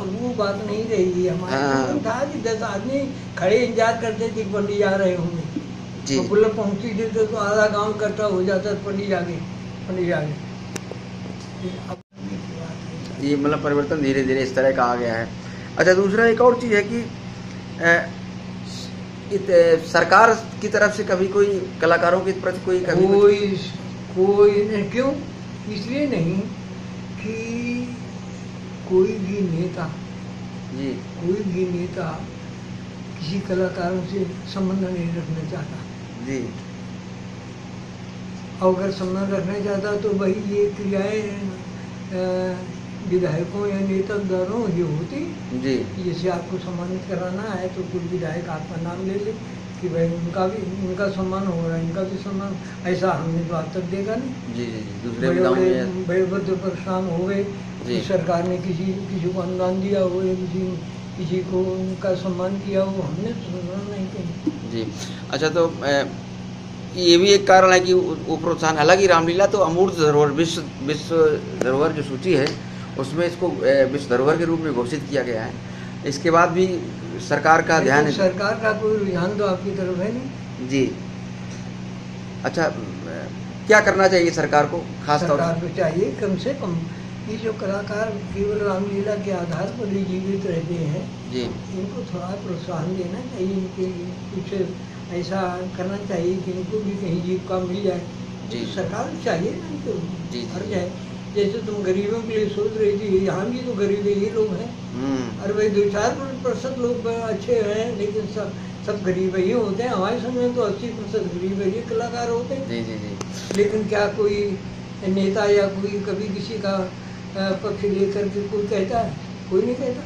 वो बात नहीं रही हमारे। हाँ। था कि 10 आदमी खड़े इंतजार करते थे कि पंडित आ रहे होंगे। जी। तो बुल्ला पहुंचती थी तो आधा गांव इकट्ठा हो जाता, पंडित आ गए, पंडित आ गए। ये मतलब परिवर्तन धीरे धीरे इस तरह का आ गया है। अच्छा, दूसरा एक और चीज़ है कि सरकार की तरफ से कभी कोई कलाकारों के प्रति कोई कोई नहीं, क्यों? इसलिए नहीं कि कोई भी नेता जी किसी कलाकारों से संबंध नहीं रखना चाहता जी। अगर संबंध रखना चाहता तो वही ये क्रियाएं विधायकों या नेता द्वारा ये होती जी। जैसे आपको सम्मानित कराना है तो कोई विधायक आपका नाम ले ले कि भाई उनका सम्मान हो रहा है, इनका भी सम्मान। ऐसा हमने तो आज तक देखा नहीं। जी जी। दूसरे बड़े बड़े परेशान हो गए कि सरकार ने किसी को अनुदान दिया हो या किसी को उनका सम्मान किया हो, हमने तो सुना नहीं कहीं। जी। अच्छा, तो ये भी एक कारण है कि वो प्रोत्साहन, हालांकि रामलीला तो अमूर्त धरोहर विश्व धरोहर जो सूची है उसमें इसको विश्व धरोहर के रूप में घोषित किया गया है। इसके बाद भी सरकार का ध्यान है। सरकार का कोई रुझान तो आपकी तरफ है नहीं। जी। अच्छा, क्या करना चाहिए सरकार को? खास तौर सरकार को चाहिए कम से कम ये जो कलाकार केवल रामलीला के आधार पर ही जीवित रहते हैं जी, इनको थोड़ा प्रोत्साहन देना चाहिए। इनके कुछ ऐसा करना चाहिए कि इनको भी कहीं जीविका मिल जाए। जी। सरकार को चाहिए ना इनको जी हर जाए। जैसे तुम गरीबों के लिए सोच रही थी, यहाँ भी तो गरीब यही लोग हैं। अरे भाई 2-4% लोग अच्छे हैं, लेकिन सब गरीब ही होते हैं। हमारे समय में तो 80% गरीब ही कलाकार होते हैं। जी जी जी। लेकिन क्या कोई नेता या कोई कभी किसी का पक्ष लेकर के कोई कहता है? कोई नहीं कहता।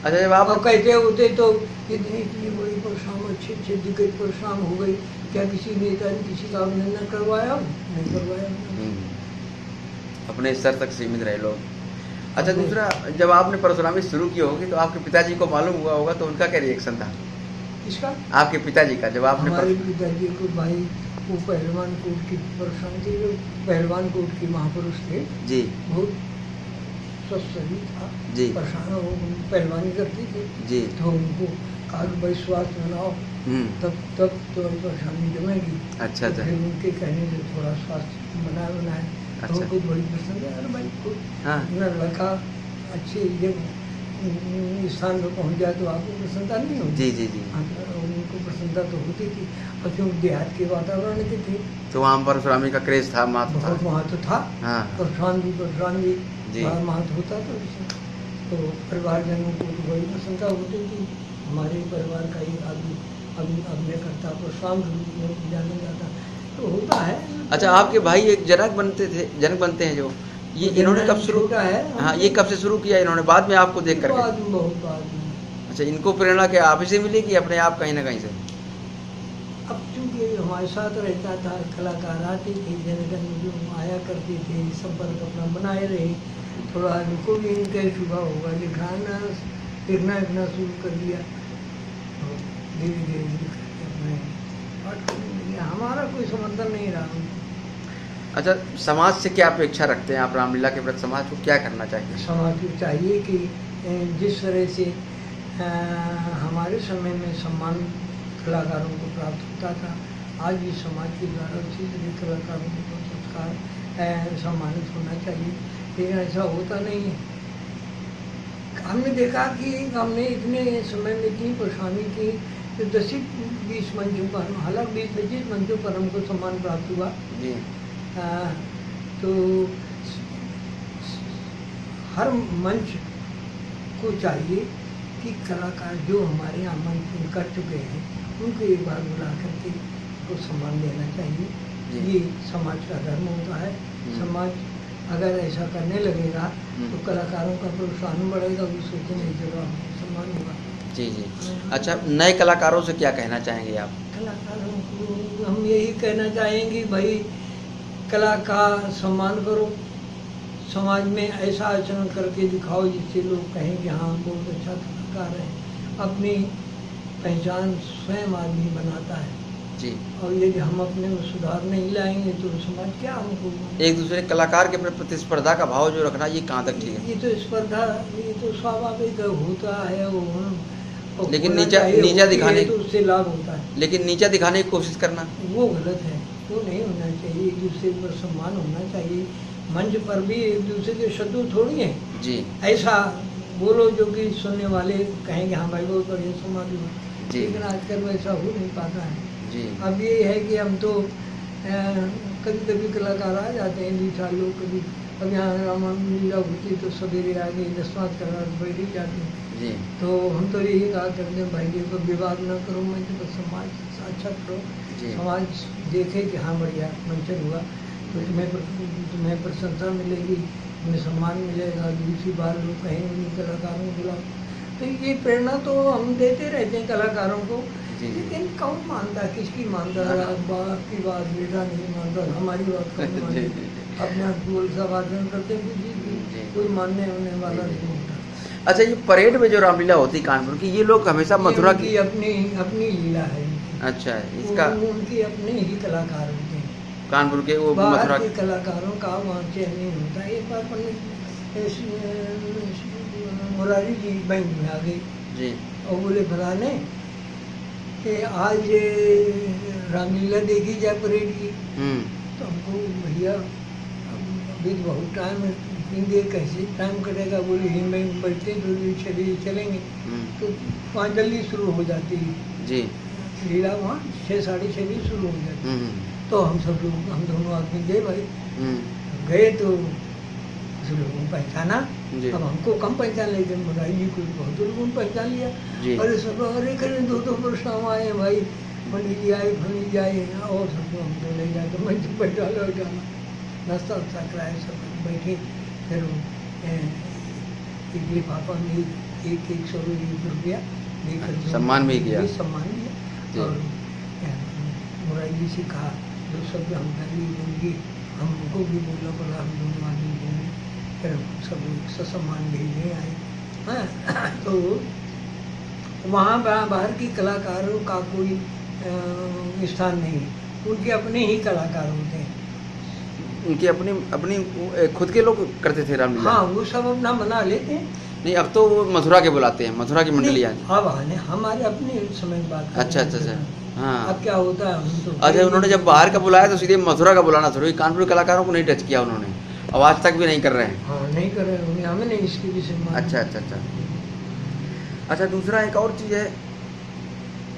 अच्छा, जब आप कहते होते तो इतनी बड़ी परशाम अच्छी दिग्गज परशाम हो गई, क्या किसी नेता ने किसी का अभिनंदन करवाया? नहीं करवाया। अपने स्तर तक सीमित रहे लोग। अच्छा, दूसरा, जब आपने परशुरामी शुरू की होगी तो आपके पिताजी को मालूम हुआ होगा, तो उनका क्या रिएक्शन था? किसका? आपके पिताजी का। जब आपने हमारे पिताजी को भाई वो पहलवान कोट की परशान थे, जो पहलवान कोट के महापुरुष थे जी, बहुत स्वस्थ शरीर था जी, परेशान वो पहलवानी करती थी जी। तो उनको कहा कि भाई स्वास्थ्य बनाओ तब तो परेशानी जमेगी। अच्छा तो फिर उनके कहने से थोड़ा स्वास्थ्य बनाए तो उनको बड़ी पसंद है। अरे भाई को लड़का अच्छे जब स्थान पर पहुंच जाए तो आपको प्रसन्नता नहीं होती? जी जी जी। उनको प्रसन्नता तो होती थी, और क्योंकि देहात के वातावरण के थे तो वहाँ परशुरामी का क्रेज था, बहुत महत्व था। परशुराम भी महत्व होता था। तो परिवारजनों को तो बड़ी प्रसन्नता होती थी। हमारे परिवार का ही आदमी अभिनय करता, परशुराम के रूप में जाना जाता तो होता है। अच्छा, आपके भाई एक जनक बनते हैं जो ये इन्होंने कब शुरू किया है? हाँ, ये कब से शुरू किया इन्होंने? बाद में आपको देख करके? बहुत बाद में। अच्छा, इनको प्रेरणा क्या आप ही से मिली कि अपने आप कहीं ना कहीं से? अब चूँकि हमारे साथ रहता था, कलाकार आते थे, जनगण जो आया करते थे, संपर्क अपना बनाए रहे, थोड़ा इनको भी इनका शुभ होगा लिखना शुरू कर दिया। धीरे धीरे हमारा कोई समर्थन नहीं रहा। अच्छा, समाज से क्या अपेक्षा रखते हैं आप रामलीला के प्रति? समाज को क्या करना चाहिए? समाज को चाहिए कि जिस तरह से हमारे समय में सम्मान कलाकारों को प्राप्त होता था, आज भी समाज के द्वारा उसी तरह कलाकारों को संस्कार सम्मानित होना चाहिए, लेकिन ऐसा होता नहीं है। हमने देखा कि हमने इतने समय में इतनी परेशानी की तो 10-20 मंचों पर, हालांकि 20-25 मंचों पर हमको सम्मान प्राप्त हुआ जी। तो हर मंच को चाहिए कि कलाकार जो हमारे यहाँ मंच कर चुके हैं उनको एक बार बुला करके उनको सम्मान देना चाहिए। ये समाज का धर्म होता है। समाज अगर ऐसा करने लगेगा तो कलाकारों का प्रोत्साहन बढ़ेगा, भी सोचने की जगह सम्मान होगा। जी जी। अच्छा, नए कलाकारों से क्या कहना चाहेंगे आप? कलाकारों को हम यही कहना चाहेंगे, भाई कला का सम्मान करो, समाज में ऐसा आचरण करके दिखाओ जिससे लोग कहें कि हाँ बहुत अच्छा कलाकार है। अपनी पहचान स्वयं आदमी बनाता है। जी। और यदि हम अपने में सुधार नहीं लाएंगे तो समाज क्या हमको। एक दूसरे कलाकार के प्रति प्रतिस्पर्धा का भाव जो रखना, ये कहाँ तक ठीक है? ये तो स्पर्धा, ये तो स्वाभाविक होता है वो, और लेकिन होना नीचा चाहिए, नीचा होती दिखाने है तो उससे लाभ होता है। लेकिन नीचा दिखाने की कोशिश करना, वो गलत है, वो नहीं होना चाहिए। एक दूसरे पर सम्मान होना चाहिए। मंच पर भी एक दूसरे के शत्रु थोड़ी है। जी ऐसा बोलो जो कि सुनने वाले कहेंगे हाँ भाई बहुत बढ़िया समाज हुआ, जी लेकिन आजकल वैसा हो नहीं पाता है। जी अब ये है कि हम तो कभी कभी कलाकार आ जाते हैं 2-4 लोग, कभी अब यहाँ रामलीला होती तो सवेरे आगे 10-5 कलाकार बैठ ही जाते हैं। जी तो हम तो यही कहा करते हैं भाई देखो विवाद न करो, मंच पर समाज अच्छा करो, जी समाज देखे कि हाँ बढ़िया मंचन हुआ तो तुम्हें प्रशंसा मिलेगी, तुम्हें सम्मान मिलेगा। दूसरी बार लोग कहेंगे उन्हीं कलाकारों को बुलाओ। तो ये प्रेरणा तो हम देते रहते हैं कलाकारों को, जी जी लेकिन कौन मानता, किसकी मानता? बाप की बात बेटा नहीं मानता, हमारी बात कौन जी मानता? जी अपने आप बोल सब आचरण करते हैं किसी जी। की, कोई मानने होने वाला जी। नहीं होता। अच्छा, ये परेड में जो रामलीला होती है कानपुर की, ये लोग हमेशा मथुरा की, अपनी अपनी लीला है इनकी। अच्छा इसका उनके अपने ही कलाकार होते हैं, कानपुर के वो बाहर मथुरा के कलाकारों का वहाँ चयन नहीं होता। एक बार मुरारी जी बैंक में आ गए जी और बोले फलाने कि आज रामलीला देखी जाए परेड की। तो हमको भैया अभी तो बहुत टाइम है, देर कैसे टाइम कटेगा? बोले ही में बैठते तो चलिए चलेंगे। तो वहाँ जल्दी शुरू हो जाती है जी लीला, वहाँ 6-6:30 बजे शुरू हो जाती है। तो हम सब लोग, हम दोनों आदमी गए भाई, गए तो कुछ लोगों को पहचाना। अब हमको कम पहचान, लेकिन मुरारी जी को बहुत लोगों ने पहचान लिया। अरे सब अरे करें 2-2 प्रश्न आए हैं भाई, पंडित जी आए, फंडित जी आए, और सबको हमको ले जाकर मंच पर डाला डाला, नाश्ता वास्ता कराया, सब बैठे। फिर एक लिफाफा में 100 रुपया देकर सम्मान भी किया, सम्मान दिया। और मुरारी जी से कहा जो सब हम करेंगे, हमको भी बोलना पड़ा, हम दोनों आदमी बोले। फिर सब ससम्मान भेजने आए। हाँ, तो वहाँ बाहर की कलाकारों का कोई स्थान नहीं, उनके अपने ही कलाकार होते हैं। उनकी अपनी अपनी खुद के लोग करते थे रामलीला। हाँ, वो सब अपना बना लेते हैं। नहीं, अब तो वो मथुरा के बुलाते हैं, मथुरा की मंडली आ। अब आने हमारे अपने समय बात। अच्छा अच्छा अच्छा, हाँ। अब क्या होता है, हम तो अच्छा, उन्होंने जब बाहर का बुलाया तो सीधे मथुरा का बुलाना था, कानपुर कलाकारों को नहीं टच किया उन्होंने, अब आज तक भी नहीं कर रहे हैं। हाँ, नहीं कर रहे हैं, हमें नहीं इसकी भी सम्मान। अच्छा अच्छा अच्छा अच्छा। दूसरा एक और चीज़ है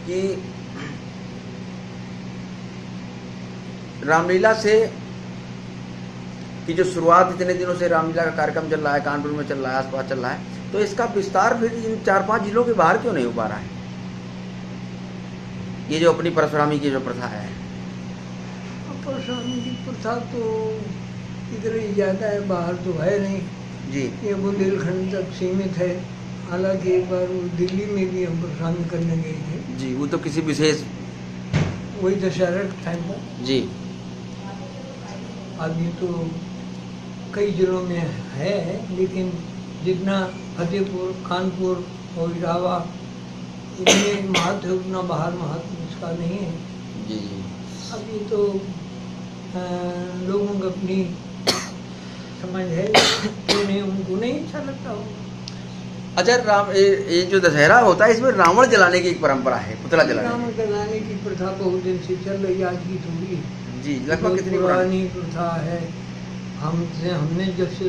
कि रामलीला से की जो शुरुआत इतने दिनों से रामलीला का कार्यक्रम चल रहा है, कानपुर में चल रहा है, आसपास चल रहा है, तो इसका विस्तार फिर इन 4-5 जिलों के बाहर क्यों नहीं हो पा रहा है? ये जो अपनी परशुरामी की जो प्रथा है, परशुरामी की प्रथा तो इधर ही ज़्यादा है, बाहर तो है नहीं जी। ये बुंदेलखंड तक सीमित है। हालांकि एक बार दिल्ली में भी हम परशुरामी करने गए थे जी, वो तो किसी विशेष, वही दशहरा के टाइम पर जी। अभी तो कई जिलों में है, लेकिन जितना फतेहपुर, कानपुर और इलावा इनमें महत्व है, उतना बाहर महत्व उसका नहीं है। जी जी। अभी तो लोगों को अपनी समझ है, उन्हें उनको नहीं अच्छा लगता हो। अच्छा, ये जो दशहरा होता है, इसमें रावण जलाने की एक परंपरा है, पुतला जलाने रावण जलाने की प्रथा बहुत दिन से चल रही है, आज की थोड़ी है जी। लगभग कितनी पुरानी प्रथा है। हमने जब से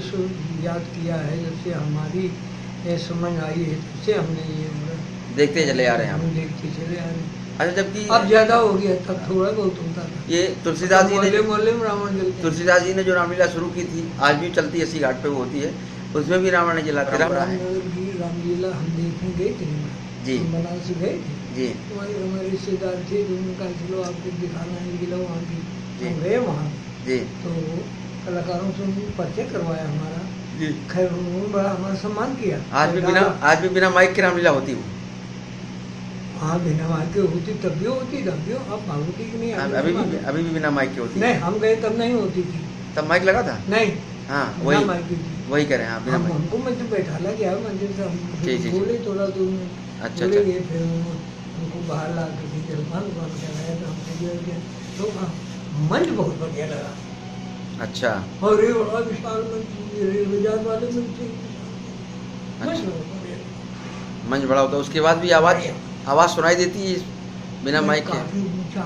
याद किया है, जब से हमारी समझ आई है, तब से हमने ये देखते चले आ रहे हैं, हम देखते चले आ रहे हैं। अच्छा, जबकि अब ज्यादा हो गया, तब थोड़ा बहुत होता था। ये तुलसीदास जी ने, मोहल्ले में रावण जलते, तुलसीदास जी ने जो रामलीला शुरू की थी, आज भी चलती है, इसी घाट पे वो होती है, उसमें भी रावण ने जलाते रहा है की रामलीला हम देखने गए थे जी, बनारस गए थे जी। हमारे रिश्तेदार थे, जो उनका चलो आपको दिखाना है जिला वहाँ की, जी। हम गए वहाँ जी तो कलाकारों से परिचय करवाया हमारा जी। खैर उन्होंने बड़ा हमारा सम्मान किया। आज भी बिना माइक की रामलीला होती है। हाँ, बिना माइक के होती, तब भी होती, तब भी अब होती कि नहीं? अभी भी बिना माइक की होती है। नहीं, हम गए तब नहीं होती थी। तब माइक लगा था? नहीं, हाँ, वही माइक की थी। वही करें, हाँ, बिना माइक। हमको मैं तो बैठा ला गया मंदिर से, हम बोले थोड़ा दूर में, अच्छा बोले अच्छा। ये फिर हमको बाहर ला के जलपान बन के आया तो हमसे जो है तो मंच बहुत बढ़िया लगा। अच्छा। और ये बड़ा विशाल मंच, रेल बाजार वाले मंच थे। मंच बहुत बढ़िया लगा। मंच बड़ा होता है, उसके बाद भी आवाज़ सुनाई देती है बिना माइक के? काफी ऊंचा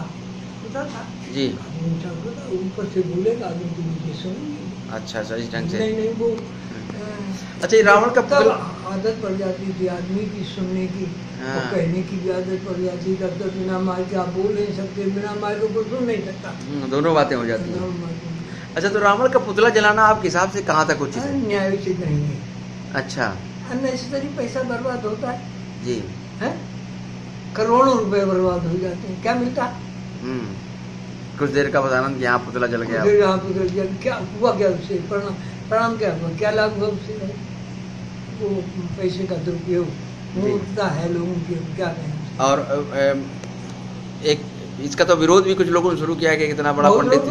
होता था जी। काफी ऊंचा होता था, ऊपर से बोलेगा आदमी तो नीचे सुनेंगे। अच्छा अच्छा, इस ढंग से। नहीं वो अच्छा, ये रावण का तब पुतला आदत पड़ जाती थी आदमी की सुनने की और कहने की भी आदत पड़ जाती। तब तक बिना मार के आप बोल नहीं सकते, बिना मार के कोई सुन नहीं सकता। दोनों बातें हो जाती हैं। अच्छा, तो रावण का पुतला जलाना आपके हिसाब से कहाँ तक उचित है? न्याय उचित नहीं है। अच्छा। अननेसेसरी पैसा बर्बाद होता है। जी। है, करोड़ों रुपए बर्बाद हो जाते हैं, क्या मिलता? कुछ देर का बताना कि यहाँ पुतला जल गया, यहाँ पुतला जल, क्या हुआ, क्या उससे प्रणाम क्या हुआ, क्या लाभ हुआ उससे? वो पैसे का दुरुपयोग, मूर्खता है लोगों की, क्या कहें। और एक इसका तो विरोध भी कुछ लोगों ने शुरू किया कि कितना बड़ा पंडित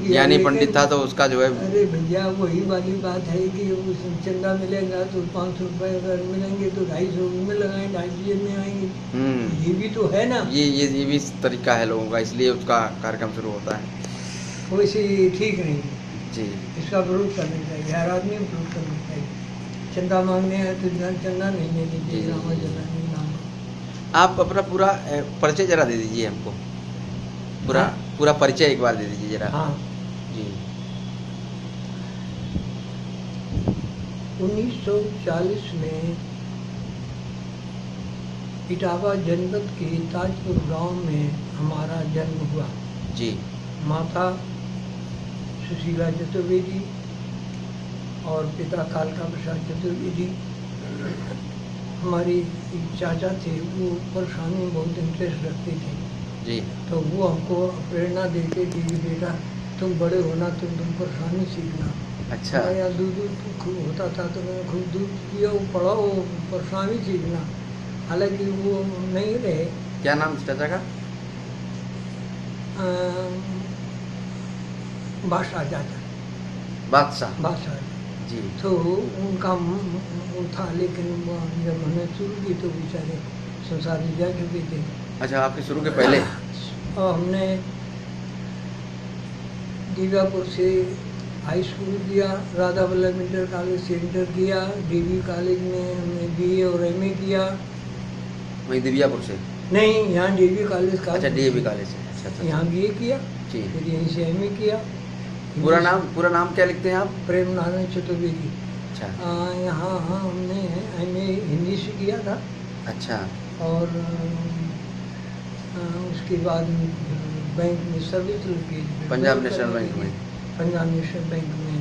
ज्ञानी पंडित था तो उसका जो है। अरे भैया वही वाली बात है कि चंदा मिलेगा तो 500 रुपए अगर मिलेंगे तो 250 में लगाएं, 250 में आएंगे। ये भी तो है ना, ये भी तरीका है लोगों का, इसलिए उसका कार्यक्रम शुरू होता है। वैसे ठीक नहीं है जी। इसका विरोध करना चाहिए, हर आदमी विरोध करना चाहिए। चंदा मांगने हैं तो चंदा नहीं लेनी चाहिए, रामा जला नहीं मांगना। आप अपना पूरा परिचय जरा दे दीजिए हमको, पूरा परिचय एक बार दे दीजिए जरा। हाँ जी। 1940 में इटावा जनपद के ताजपुर गांव में हमारा जन्म हुआ। जी। माता सुशीला चतुर्वेदी और पिता कालका प्रसाद चतुर्वेदी। हमारी चाचा थे, वो परेशानी में बहुत इंटरेस्ट रखते थे। जी। तो वो हमको प्रेरणा देते कि बेटा तुम बड़े होना, तुम परेशानी सीखना। अच्छा। या दूध खूब होता था तो मैंने खूब दूध पिया, वो पढ़ा, वो परेशानी सीखना। हालांकि वो नहीं रहे। क्या नाम चाचा का? बादशाह चाचा। बादशाह जी। तो उनका वो था, लेकिन जब हमने शुरू की तो बेचारे संसार में जा चुके थे। अच्छा, आपके शुरू के पहले? और हमने दीवापुर से हाई स्कूल किया, राधा वल्लभ इंटर कॉलेज से इंटर किया, डीवी कॉलेज में हमने बीए और एमए किया। वही दिव्यापुर से? नहीं, यहाँ डीवी कॉलेज का। अच्छा, डीएवी कॉलेज से। अच्छा। यहाँ बीए किया जी। फिर यहीं से एमए किया। पूरा नाम क्या लिखते हैं आप? प्रेम नारायण चतुर्वेदी। अच्छा। यहाँ हमने एमए हिंदी से किया था। अच्छा। और उसके बाद बैंक में सर्विस की, पंजाब नेशनल बैंक में। पंजाब नेशनल बैंक में।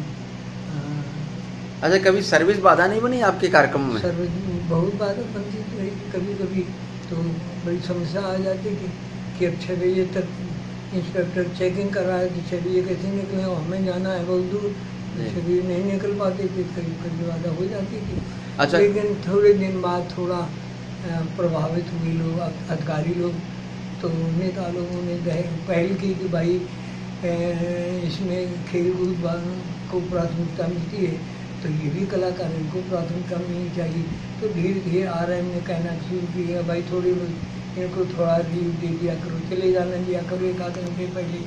अच्छा, कभी सर्विस बाधा नहीं बनी आपके कार्यक्रम में? सर्विस बहुत बाधा बनती रही, कभी कभी तो बड़ी समस्या आ जाती कि अब 6 बजे तक इंस्पेक्टर चेकिंग कर रहा है तो 6 बजे कैसे निकले, और हमें जाना है बहुत दूर, 6 बजे नहीं निकल पाते थे, कभी बाधा हो जाती थी। अच्छा। लेकिन थोड़े दिन बाद थोड़ा प्रभावित हुए लोग, अधिकारी लोग, तो नेता लोगों ने पहल की कि भाई इसमें खेल कूद को प्राथमिकता मिलती है तो ये भी कलाकार, इनको प्राथमिकता मिलनी चाहिए। तो धीरे धीरे आरएम ने कहना शुरू किया, भाई थोड़ी इनको थोड़ा लीव दे दिया करो, चले जाना दिया करो 1 आध घंटे पहले,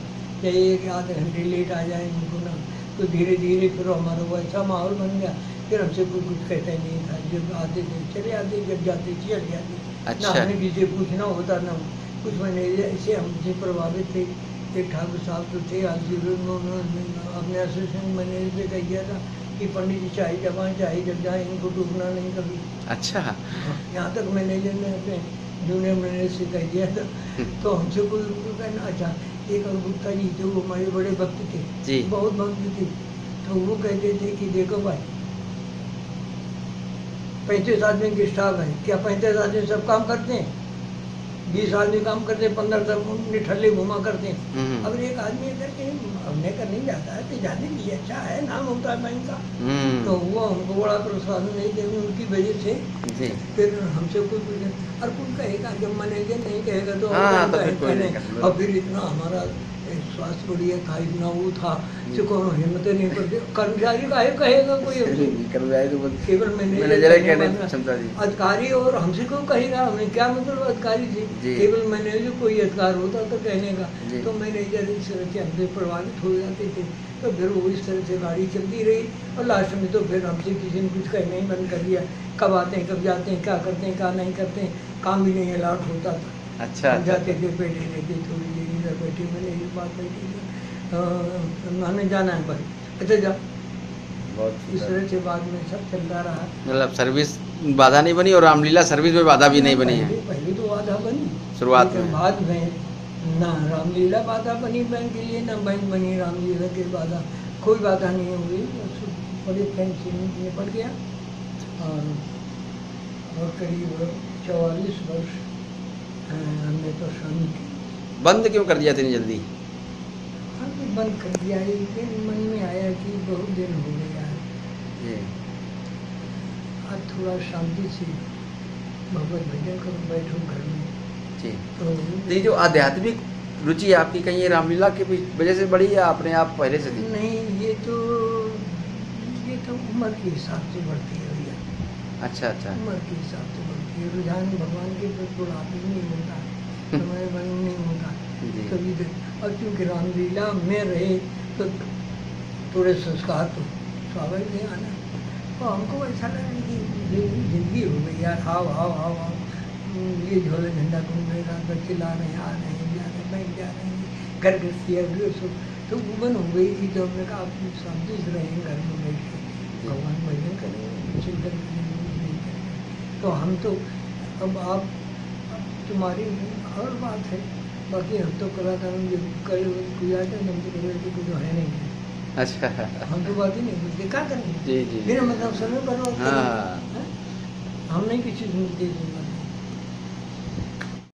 या 1 आध घंटे लेट आ जाए उनको ना। तो धीरे धीरे फिर हमारा वो ऐसा माहौल बन गया, फिर हमसे कोई कुछ कहता ही नहीं था। जब आते थे चले आते, जब जाते चले जाते। अच्छा। ना हमें किसी पूछना होता ना कुछ। मैनेजर ऐसे हमसे प्रभावित थे। एक ठाकुर साहब तो थे, आज अपने असिस्टेंट मैनेजर से कह दिया था कि पंडित जी चाहे जब आए चाहे जब जाए, इनको डूबना नहीं कभी। अच्छा। यहाँ तक मैनेजर ने अपने जूनियर मैनेजर से कह दिया था। तो हमसे कोई कहना। अच्छा, एक और गुप्ता जी थे, वो हमारे बड़े भक्त थे, बहुत भक्त थे। तो वो कहते थे कि देखो भाई 35 आदमी की स्टाफ है, क्या 35 आदमी सब काम करते हैं? 20 आदमी काम करते हैं, 15 तक निठल्ले घुमा करते हैं। अगर एक आदमी करके हमने कर नहीं जाता है तो जाने के लिए अच्छा है, नाम होता है बैंक का। तो वो हमको बड़ा प्रोत्साहन नहीं देंगे, उनकी वजह से फिर हमसे कोई और कोई कहेगा, जब मैनेजर नहीं कहेगा तो और फिर इतना हमारा स्वास्थ्य बढ़िया था, इतना वो था जो कोनो हिम्मत नहीं करते। कर्मचारी काहे कहेगा कोई हमसे? कर्मचारी तो बस केवल मैनेजर है कहने की क्षमता थी। अधिकारी और हमसे क्यों कहेगा? हमें क्या मतलब अधिकारी से? जी। केवल मैनेजर कोई अधिकार होता तो कहने का। जी। तो मैनेजर इस तरह से हमसे प्रभावित हो जाते थे। तो फिर वो इस तरह से गाड़ी चलती रही और लास्ट में तो फिर हमसे किसी ने कुछ कहना ही बंद कर दिया। कब आते हैं, कब जाते हैं, क्या करते हैं, क्या नहीं करते हैं, काम भी नहीं अलाट होता था। अच्छा हम जाते थे, बैठे रहते, थोड़ी देर इधर बैठे, मैंने ये बात बैठी हमें जाना है भाई, अच्छा जा। बहुत इस तरह से बाद में सब चलता रहा। मतलब सर्विस बाधा नहीं बनी और रामलीला सर्विस में बाधा भी नहीं बनी है पहले तो बाधा बनी शुरुआत लेकिन में। बाद में ना रामलीला बाधा बनी बैंक के लिए, ना बैंक बनी रामलीला के बाधा। कोई बाधा नहीं हुई, बड़े फ्रेंड से निपट गया। और करीब 44 वर्ष हमने तो श्रम की। बंद क्यों कर दिया इतनी जल्दी? हाँ तो बंद कर दिया। एक दिन मन में आया कि बहुत दिन हो गया है, जी आज थोड़ा शांति से भगवत भजन करूँ, बैठूँ घर में। जी। तो ये जो आध्यात्मिक रुचि है आपकी, कहीं ये रामलीला की वजह से बढ़ी या अपने आप पहले से थी? नहीं, ये तो उम्र के हिसाब से बढ़ती है भैया। अच्छा अच्छा। उम्र के हिसाब से बढ़ती है। रुझान भगवान के प्रति बुढ़ापे में नहीं होता, समय बन नहीं होता। जी। कभी और क्योंकि रामलीला में रहे तो थोड़े संस्कार तो स्वाभाविक नहीं आना। तो हमको ऐसा लगा कि जिंदगी हो गई यार, आओ आओ आओ आओ, ये झोले झंडा घूम रहे, रात भर चिल्ला रहे हैं, आ रहे हैं, जा रहे हैं, बैंक जा रहे हैं, घर गृहस्थी है तो उमन हो गई थी। तो हमने कहा आप शांति से रहें घर में बैठ के, भगवान भजन करेंगे, चिंतन करेंगे। तो हम तो अब आप तुम्हारी हर बात है, बाकी हम तो कलाकार कल कोई आते हम तो कह कुछ है नहीं। अच्छा हम तो बात ही नहीं बोलते, क्या करेंगे? जी जी। बिना मतलब समय बर्बाद हाँ। हम नहीं किसी सुनते